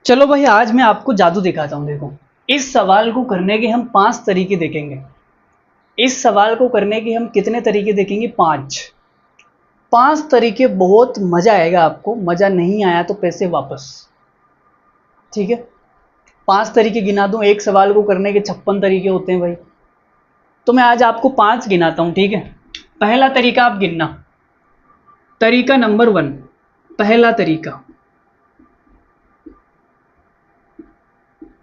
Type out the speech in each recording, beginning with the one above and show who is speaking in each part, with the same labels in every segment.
Speaker 1: चलो भाई, आज मैं आपको जादू दिखाता हूँ। देखो, इस सवाल को करने के हम 5 तरीके देखेंगे। इस सवाल को करने के हम कितने तरीके देखेंगे? 5। 5 तरीके। बहुत मज़ा आएगा आपको। मज़ा नहीं आया तो पैसे वापस। ठीक है? 5 तरीके गिना दूँ? एक सवाल को करने के 56 तरीके होते हैं भाई। तो मैं आज आपको 5 गिनाता हूँ, ठीक है? पहला तरीका आप गिनना। तरीका नंबर 1। पहला तरीका।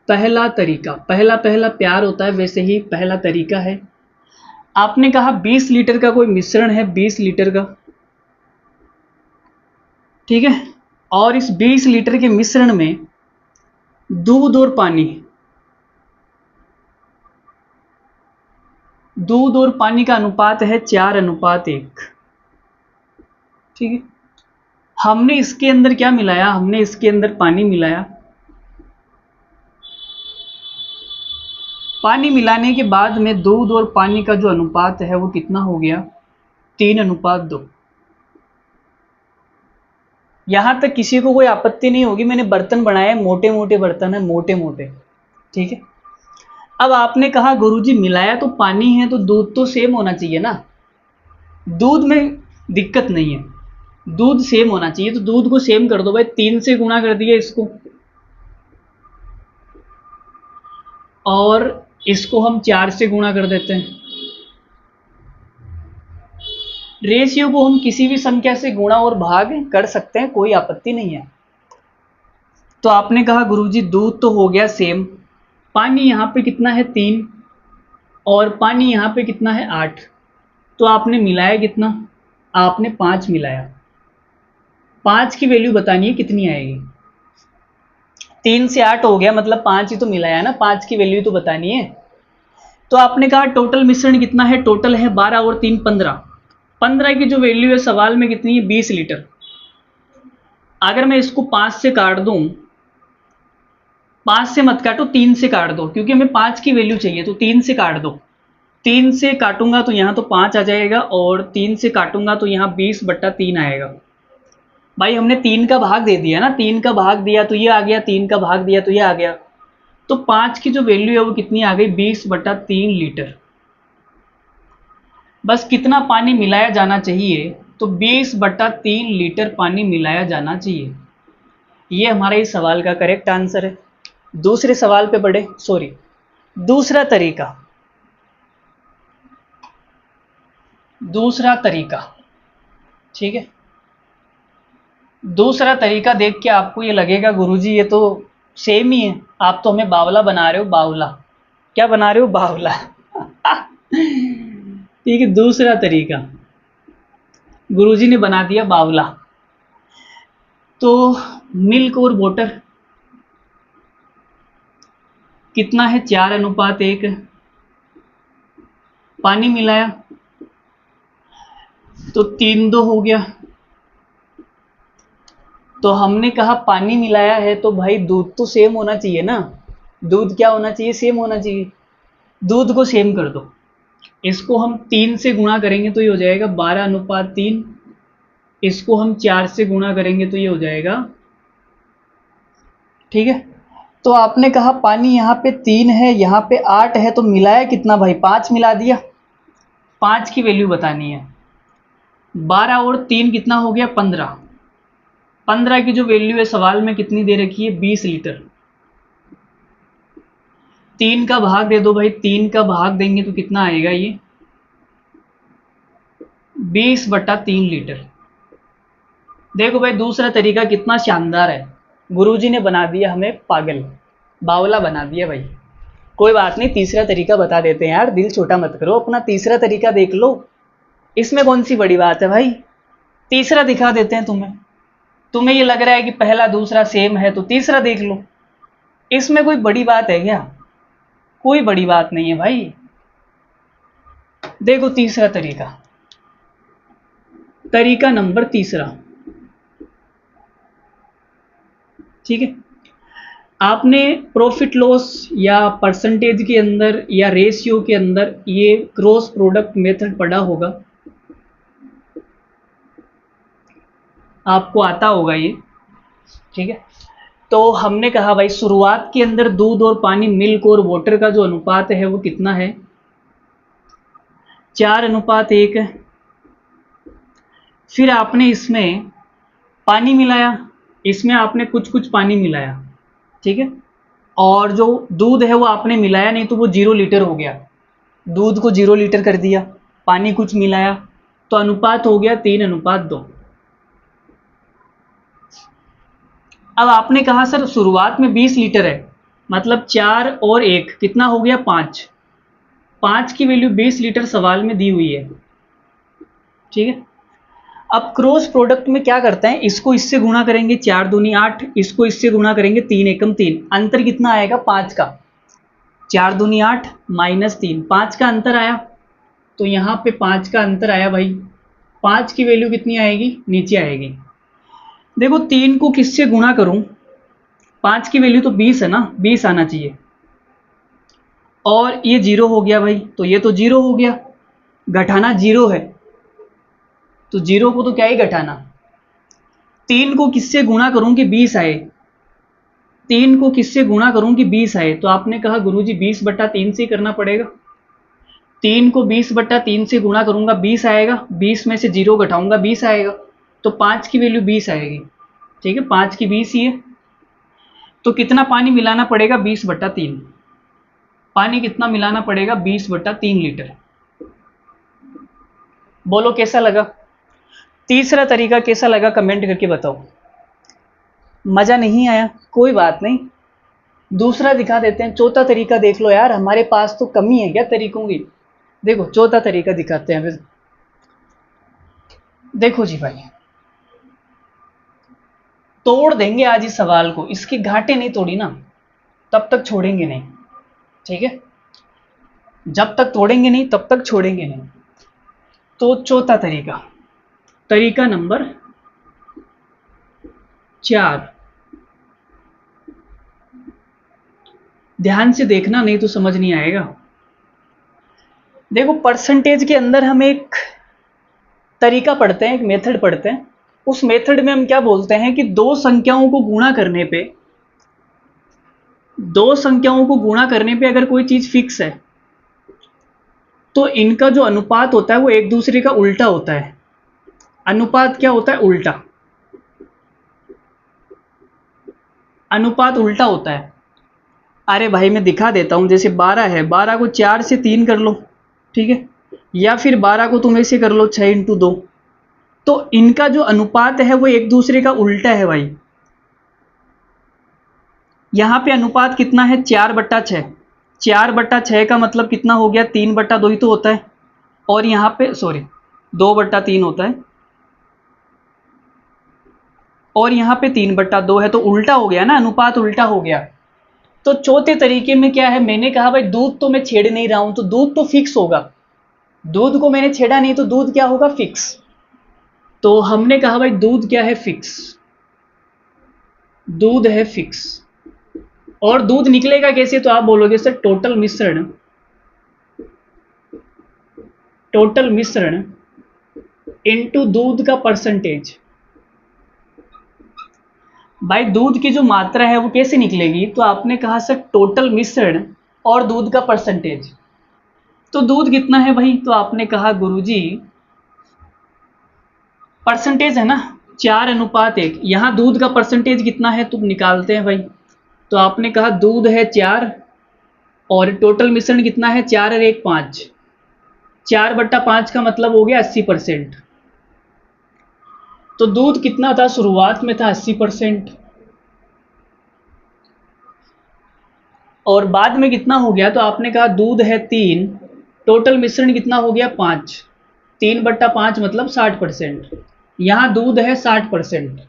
Speaker 1: पहला तरीका, पहला पहला प्यार होता है, वैसे ही पहला तरीका है। आपने कहा 20 लीटर का कोई मिश्रण है, 20 लीटर का, ठीक है? और इस 20 लीटर के मिश्रण में दूध और पानी, दूध और पानी का अनुपात है 4:1। ठीक है? हमने इसके अंदर क्या मिलाया? हमने इसके अंदर पानी मिलाया। पानी मिलाने के बाद में दूध और पानी का जो अनुपात है वो कितना हो गया? 3:2। यहां तक किसी को कोई आपत्ति नहीं होगी। मैंने बर्तन बनाए, मोटे मोटे बर्तन है, मोटे मोटे। ठीक है? अब आपने कहा गुरुजी मिलाया तो पानी है तो दूध तो सेम होना चाहिए ना। दूध में दिक्कत नहीं है, दूध सेम होना चाहिए। तो दूध को सेम कर दो भाई, 3 से गुणा कर दिया इसको, और इसको हम 4 से गुणा कर देते हैं। रेशियो को हम किसी भी संख्या से गुणा और भाग कर सकते हैं, कोई आपत्ति नहीं है। तो आपने कहा गुरुजी दूध तो हो गया सेम, पानी यहाँ पे कितना है? 3, और पानी यहाँ पे कितना है? 8। तो आपने मिलाया कितना? आपने 5 मिलाया। 5 की वैल्यू बतानी है कितनी आएगी। 3 से 8 हो गया, मतलब 5 ही तो मिलाया ना, 5 की वैल्यू तो बतानी है। तो आपने कहा टोटल मिश्रण कितना है? टोटल है 12 और 3 15। 15 की जो वैल्यू है सवाल में कितनी है? 20 लीटर। अगर मैं इसको 5 से काट दूं, 5 से मत काटो, 3 से काट दो, क्योंकि हमें 5 की वैल्यू चाहिए, तो 3 से काट दो। 3 से काटूंगा तो यहाँ तो 5 आ जाएगा, और 3 से काटूंगा तो यहाँ 20/3 आएगा। भाई हमने 3 का भाग दे दिया ना, 3 का भाग दिया तो ये आ गया, 3 का भाग दिया तो ये आ गया। तो 5 की जो वैल्यू है वो कितनी आ गई? 20/3 लीटर। बस कितना पानी मिलाया जाना चाहिए? तो 20/3 लीटर पानी मिलाया जाना चाहिए। ये हमारा इस सवाल का करेक्ट आंसर है। दूसरे सवाल पे बढ़े, सॉरी, दूसरा तरीका। दूसरा तरीका, ठीक है? दूसरा तरीका देख के आपको ये लगेगा गुरुजी ये तो सेम ही है, आप तो हमें बावला बना रहे हो। बावला? क्या बना रहे हो? बावला। ठीक है, दूसरा तरीका गुरुजी ने बना दिया बावला। तो मिल्क और वाटर कितना है? 4:1। पानी मिलाया तो 3:2 हो गया। तो हमने कहा पानी मिलाया है तो भाई दूध तो सेम होना चाहिए ना। दूध क्या होना चाहिए? सेम होना चाहिए। दूध को सेम कर दो। इसको हम 3 से गुणा करेंगे तो ये हो जाएगा 12:3। इसको हम 4 से गुणा करेंगे तो ये हो जाएगा, ठीक है? तो आपने कहा पानी यहाँ पे 3 है, यहाँ पे 8 है, तो मिलाया कितना भाई? 5 मिला दिया। 5 की वैल्यू बतानी है। 12 और 3 कितना हो गया? 15। 15 की जो वैल्यू है सवाल में कितनी दे रखी है? 20 लीटर। 3 का भाग दे दो भाई, 3 का भाग देंगे तो कितना आएगा? ये 20/3 लीटर। देखो भाई दूसरा तरीका कितना शानदार है। गुरुजी ने बना दिया हमें पागल, बावला बना दिया भाई। कोई बात नहीं, तीसरा तरीका बता देते हैं यार, दिल छोटा मत करो अपना। तीसरा तरीका देख लो, इसमें कौन सी बड़ी बात है भाई। तीसरा दिखा देते हैं तुम्हें। तुम्हें ये लग रहा है कि पहला दूसरा सेम है तो तीसरा देख लो, इसमें कोई बड़ी बात है क्या? कोई बड़ी बात नहीं है भाई। देखो तीसरा तरीका, तरीका नंबर तीसरा, ठीक है? आपने प्रॉफिट लॉस या परसेंटेज के अंदर या रेशियो के अंदर ये क्रॉस प्रोडक्ट मेथड पढ़ा होगा, आपको आता होगा ये, ठीक है? तो हमने कहा भाई शुरुआत के अंदर दूध और पानी, मिल्क और वाटर का जो अनुपात है वो कितना है, 4:1 है। फिर आपने इसमें पानी मिलाया, इसमें आपने कुछ कुछ पानी मिलाया, ठीक है, और जो दूध है वो आपने मिलाया नहीं तो वो 0 लीटर हो गया, दूध को 0 लीटर कर दिया, पानी कुछ मिलाया तो अनुपात हो गया 3:2। अब आपने कहा सर शुरुआत में 20 लीटर है, मतलब 4 और 1 कितना हो गया, 5। 5 की वैल्यू 20 लीटर सवाल में दी हुई है, ठीक है। अब क्रॉस प्रोडक्ट में क्या करते हैं, इसको इससे गुणा करेंगे 4 दूनी 8, इसको इससे गुणा करेंगे 3 एकम 3, अंतर कितना आएगा 5 का, 4 दूनी 8 -3, 5 का अंतर आया, तो यहाँ पे 5 का अंतर आया भाई, 5 की वैल्यू कितनी आएगी, नीचे आएगी। देखो 3 को किससे गुणा करूं, 5 की वैल्यू तो 20 है ना, 20 आना चाहिए, और ये 0 हो गया भाई, तो ये तो 0 हो गया, घटाना 0 है, तो 0 को तो क्या ही घटाना। 3 को किससे गुणा करूं कि 20 आए, 3 को किससे गुणा करूं कि 20 आए, तो आपने कहा गुरुजी 20/3 से करना पड़ेगा। 3 को 20/3 से गुणा करूंगा 20 आएगा, 20 में से 0 घटाऊंगा 20 आएगा, तो 5 की वैल्यू 20 आएगी, ठीक है, 5 की 20 ही है। तो कितना पानी मिलाना पड़ेगा, 20/3, पानी कितना मिलाना पड़ेगा, 20/3 लीटर। बोलो कैसा लगा, तीसरा तरीका कैसा लगा, कमेंट करके बताओ। मजा नहीं आया, कोई बात नहीं, दूसरा दिखा देते हैं, चौथा तरीका देख लो यार, हमारे पास तो कमी है क्या तरीकों की। देखो चौथा तरीका दिखाते हैं फिर। देखो जी भाई, तोड़ देंगे आज इस सवाल को, इसके घाटे नहीं तोड़ी ना तब तक छोड़ेंगे नहीं, ठीक है, जब तक तोड़ेंगे नहीं तब तक छोड़ेंगे नहीं। तो चौथा तरीका, तरीका नंबर 4, ध्यान से देखना नहीं तो समझ नहीं आएगा। देखो परसेंटेज के अंदर हम एक तरीका पढ़ते हैं, एक मेथड पढ़ते हैं, उस मेथड में हम क्या बोलते हैं कि दो संख्याओं को गुणा करने पे, दो संख्याओं को गुणा करने पे अगर कोई चीज फिक्स है तो इनका जो अनुपात होता है वो एक दूसरे का उल्टा होता है। अनुपात क्या होता है, उल्टा, अनुपात उल्टा होता है। अरे भाई मैं दिखा देता हूं, जैसे 12 है, 12 को 4 से 3 कर लो, ठीक है, या फिर 12 को तुम ऐसे कर लो 6×2, तो इनका जो अनुपात है वो एक दूसरे का उल्टा है भाई। यहां पे अनुपात कितना है, 4/6, 4/6 का मतलब कितना हो गया, 3/2 ही तो होता है, और यहाँ पे सॉरी 2/3 होता है, और यहाँ पे 3/2 है, तो उल्टा हो गया ना, अनुपात उल्टा हो गया। तो चौथे तरीके में क्या है, मैंने कहा भाई दूध तो मैं छेड़ नहीं रहा हूं, तो दूध तो फिक्स होगा, दूध को मैंने छेड़ा नहीं तो दूध क्या होगा, फिक्स। तो हमने कहा भाई दूध क्या है, फिक्स, दूध है फिक्स। और दूध निकलेगा कैसे, तो आप बोलोगे सर टोटल मिश्रण, टोटल मिश्रण इनटू दूध का परसेंटेज। भाई दूध की जो मात्रा है वो कैसे निकलेगी, तो आपने कहा सर टोटल मिश्रण और दूध का परसेंटेज। तो दूध कितना है भाई, तो आपने कहा गुरुजी परसेंटेज है ना 4:1, यहां दूध का परसेंटेज कितना है तो निकालते हैं भाई। तो आपने कहा दूध है 4 और टोटल मिश्रण कितना है, 4 और 1 5, 4/5 का मतलब हो गया 80%। तो दूध कितना था, शुरुआत में था 80%, और बाद में कितना हो गया, तो आपने कहा दूध है 3, टोटल मिश्रण कितना हो गया 5, 3/5 मतलब 60%, यहां दूध है 60%।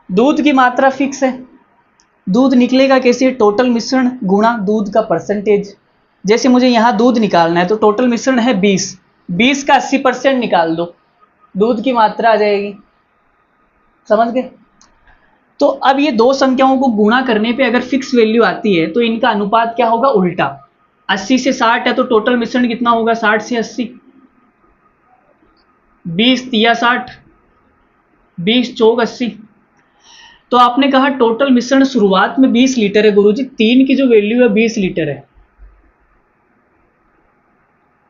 Speaker 1: दूध की मात्रा फिक्स है, दूध निकलेगा कैसे, टोटल मिश्रण गुणा दूध का परसेंटेज। जैसे मुझे यहां दूध निकालना है तो टोटल मिश्रण है 20, 20 का 80% निकाल दो, दूध की मात्रा आ जाएगी, समझ गए। तो अब ये दो संख्याओं को गुणा करने पे अगर फिक्स वैल्यू आती है तो इनका अनुपात क्या होगा, उल्टा। 80 से 60 है तो टोटल मिश्रण कितना होगा, 60 से 80, 20 या 60, 20 चौक 80। तो आपने कहा टोटल मिश्रण शुरुआत में 20 लीटर है गुरुजी, 3 की जो वैल्यू है 20 लीटर है।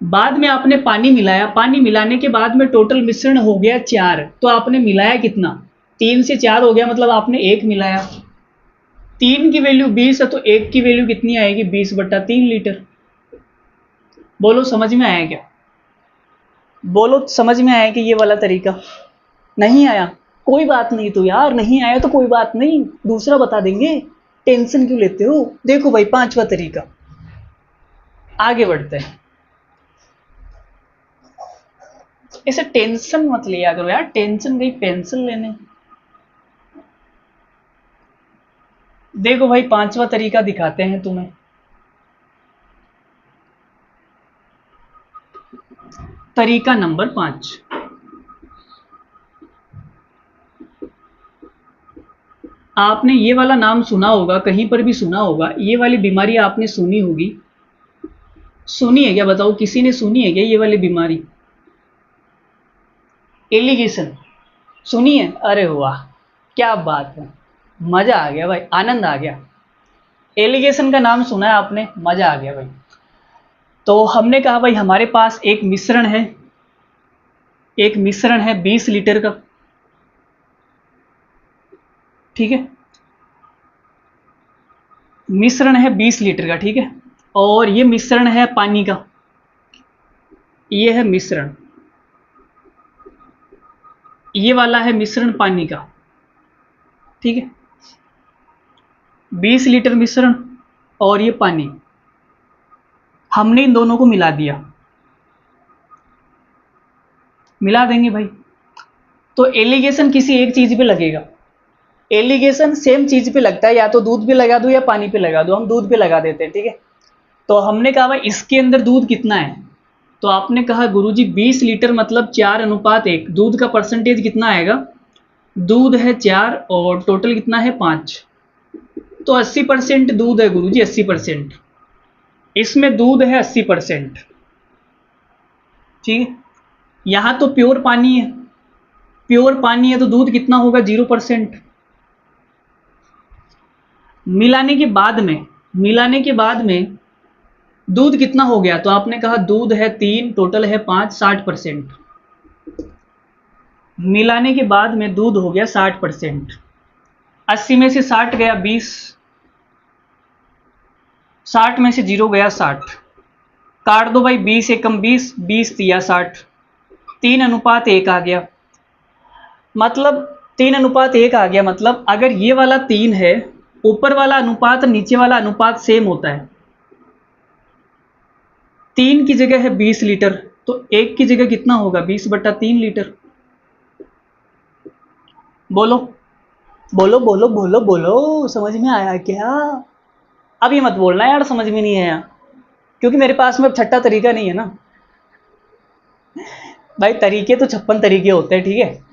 Speaker 1: बाद में आपने पानी मिलाया, पानी मिलाने के बाद में टोटल मिश्रण हो गया 4। तो आपने मिलाया कितना? 3 से 4 हो गया, मतलब आपने 1 मिलाया। 3 की वैल्यू 20 है तो 1 की वैल्यू कितनी आएगी? 20/3 लीटर। बोलो समझ में आया क्या? बोलो समझ में आया कि ये वाला तरीका? नहीं आया? कोई बात नहीं, तो यार नहीं आया तो कोई बात नहीं, दूसरा बता देंगे, टेंशन क्यों लेते हो? देखो भाई 5वां तरीका, आगे बढ़ते हैं। ऐसे टेंशन मत लिया करो यार, टेंशन गई पेंसिल लेने। देखो भाई 5वां तरीका दिखाते हैं तुम्हें। तरीका नंबर 5। आपने ये वाला नाम सुना होगा, कहीं पर भी सुना होगा, ये वाली बीमारी आपने सुनी होगी। सुनी है क्या? बताओ, किसी ने सुनी है क्या ये वाली बीमारी? एलिगेशन सुनी है? अरे वाह, क्या बात है, मजा आ गया भाई, आनंद आ गया। एलिगेशन का नाम सुना है आपने, मजा आ गया भाई। तो हमने कहा भाई हमारे पास एक मिश्रण है, एक मिश्रण है 20 लीटर का, ठीक है, मिश्रण है 20 लीटर का, ठीक है, और ये मिश्रण है पानी का, ये है मिश्रण, ये वाला है मिश्रण पानी का, ठीक है, 20 लीटर मिश्रण और ये पानी, हमने इन दोनों को मिला दिया, मिला देंगे भाई। तो एलिगेशन किसी एक चीज पे लगेगा, एलिगेशन सेम चीज पे लगता है, या तो दूध पे लगा दो या पानी पे लगा दो, हम दूध पे लगा देते हैं, ठीक है। तो हमने कहा भाई इसके अंदर दूध कितना है, तो आपने कहा गुरुजी 20 लीटर मतलब 4:1, दूध का परसेंटेज कितना आएगा? दूध है 4 और टोटल कितना है 5, तो 80% दूध है गुरुजी, 80%, इसमें दूध है 80%, ठीक है। यहां तो प्योर पानी है, प्योर पानी है तो दूध कितना होगा? 0%। मिलाने के बाद में, मिलाने के बाद में दूध कितना हो गया? तो आपने कहा दूध है 3, टोटल है 5, 60%। मिलाने के बाद में दूध हो गया 60%, 80 में से 60 गया 20, 60 में से 0 गया 60, काट दो भाई, 20 एकम 20, 20 दिया 60, 3:1 आ गया, मतलब 3:1 आ गया, मतलब अगर ये वाला 3 है, ऊपर वाला अनुपात नीचे वाला अनुपात सेम होता है। 3 की जगह है 20 लीटर, तो 1 की जगह कितना होगा? 20/3 लीटर। बोलो बोलो बोलो बोलो बोलो, समझ में आया क्या? अभी मत बोलना यार समझ में नहीं आया, क्योंकि मेरे पास में अब छठा तरीका नहीं है ना भाई, तरीके तो 56 तरीके होते हैं, ठीक है,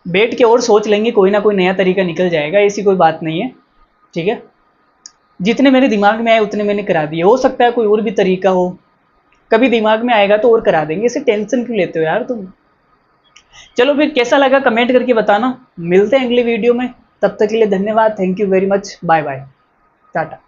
Speaker 1: बैठ के और सोच लेंगे, कोई ना कोई नया तरीका निकल जाएगा, ऐसी कोई बात नहीं है, ठीक है। जितने मेरे दिमाग में आए उतने मैंने करा दिए, हो सकता है कोई और भी तरीका हो, कभी दिमाग में आएगा तो और करा देंगे, इसे टेंशन क्यों लेते हो यार तुम। चलो फिर कैसा लगा कमेंट करके बताना, मिलते हैं अगले वीडियो में, तब तक के लिए धन्यवाद, thank you very much, bye bye, Tata.